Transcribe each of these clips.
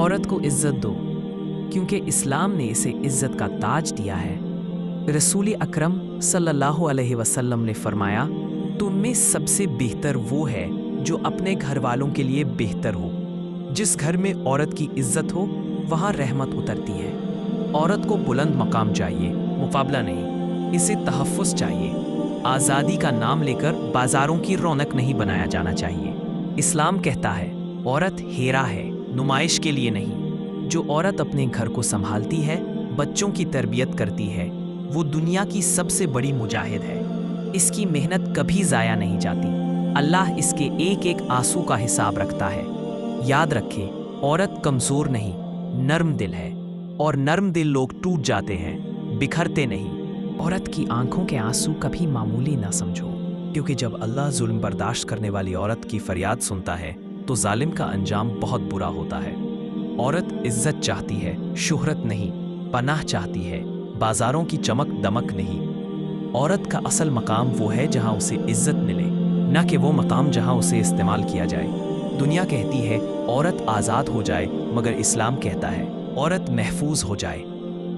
औरत को इज्जत दो क्योंकि इस्लाम ने इसे इज्जत का ताज दिया है। रसूल अकरम सल्लल्लाहु अलैहि वसल्लम ने फरमाया, तुम में सबसे बेहतर वो है जो अपने घर वालों के लिए बेहतर हो। जिस घर में औरत की इज्जत हो वहाँ रहमत उतरती है। औरत को बुलंद मकाम चाहिए, मुकाबला नहीं। इसे तहफ़्फ़ुज़ चाहिए। आज़ादी का नाम लेकर बाज़ारों की रौनक नहीं बनाया जाना चाहिए। इस्लाम कहता है औरत हीरा है, नुमाइश के लिए नहीं। जो औरत अपने घर को संभालती है, बच्चों की तरबियत करती है, वो दुनिया की सबसे बड़ी मुजाहिद है। इसकी मेहनत कभी ज़ाया नहीं जाती। अल्लाह इसके एक एक आंसू का हिसाब रखता है। याद रखें, औरत कमज़ोर नहीं, नर्म दिल है, और नर्म दिल लोग टूट जाते हैं, बिखरते नहीं। औरत की आंखों के आंसू कभी मामूली ना समझो, क्योंकि जब अल्लाह जुल्म बर्दाश्त करने वाली औरत की फरियाद सुनता है तो जालिम का अंजाम बहुत बुरा होता है। औरत इज्जत चाहती है, शोहरत नहीं। पनाह चाहती है, बाजारों की चमक दमक नहीं। औरत का असल मकाम वो है जहां उसे इज्जत मिले, न कि वो मकाम जहां उसे इस्तेमाल किया जाए। दुनिया कहती है औरत आज़ाद हो जाए, मगर इस्लाम कहता है औरत महफूज हो जाए।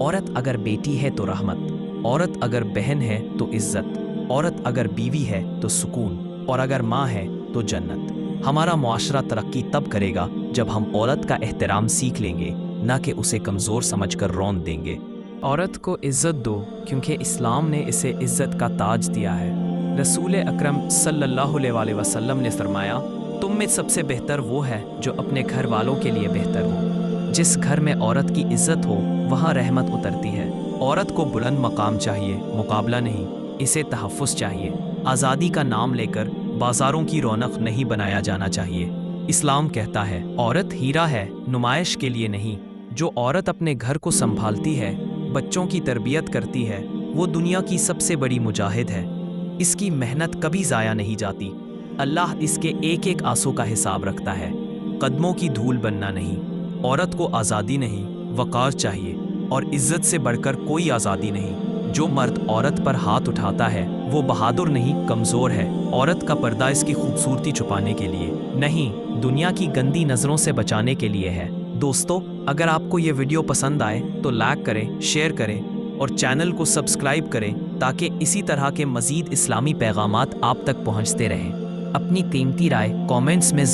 औरत अगर बेटी है तो रहमत, औरत अगर बहन है तो इज्जत, औरत अगर बीवी है तो सुकून, और अगर माँ है तो जन्नत। हमारा मुआशरा तरक्की तब करेगा जब हम औरत का एहतराम सीख लेंगे, ना कि उसे कमज़ोर समझकर रौंद देंगे। औरत को इज्जत दो क्योंकि इस्लाम ने इसे इज्जत का ताज दिया है। रसूल अकरम सल्लल्लाहु अलैहि वसल्लम ने फरमाया, तुम में सबसे बेहतर वो है जो अपने घर वालों के लिए बेहतर हो। जिस घर में औरत की इज्जत हो वहाँ रहमत उतरती है। औरत को बुलंद मकाम चाहिए, मुकाबला नहीं। इसे तहफ़्फ़ुज़ चाहिए। आज़ादी का नाम लेकर बाज़ारों की रौनक नहीं बनाया जाना चाहिए। इस्लाम कहता है औरत हीरा है, नुमाइश के लिए नहीं। जो औरत अपने घर को संभालती है, बच्चों की तरबियत करती है, वो दुनिया की सबसे बड़ी मुजाहिद है। इसकी मेहनत कभी ज़ाया नहीं जाती। अल्लाह इसके एक एक आंसू का हिसाब रखता है। कदमों की धूल बनना नहीं। औरत को आज़ादी नहीं, वक़ार चाहिए, और इज्जत से बढ़कर कोई आज़ादी नहीं। जो मर्द औरत पर हाथ उठाता है वो बहादुर नहीं, कमज़ोर है। औरत का पर्दा इसकी खूबसूरती छुपाने के लिए नहीं, दुनिया की गंदी नज़रों से बचाने के लिए है। दोस्तों, अगर आपको ये वीडियो पसंद आए तो लाइक करें, शेयर करें और चैनल को सब्सक्राइब करें ताकि इसी तरह के मज़ीद इस्लामी पैगामात आप तक पहुँचते रहें। अपनी कीमती राय कमेंट्स में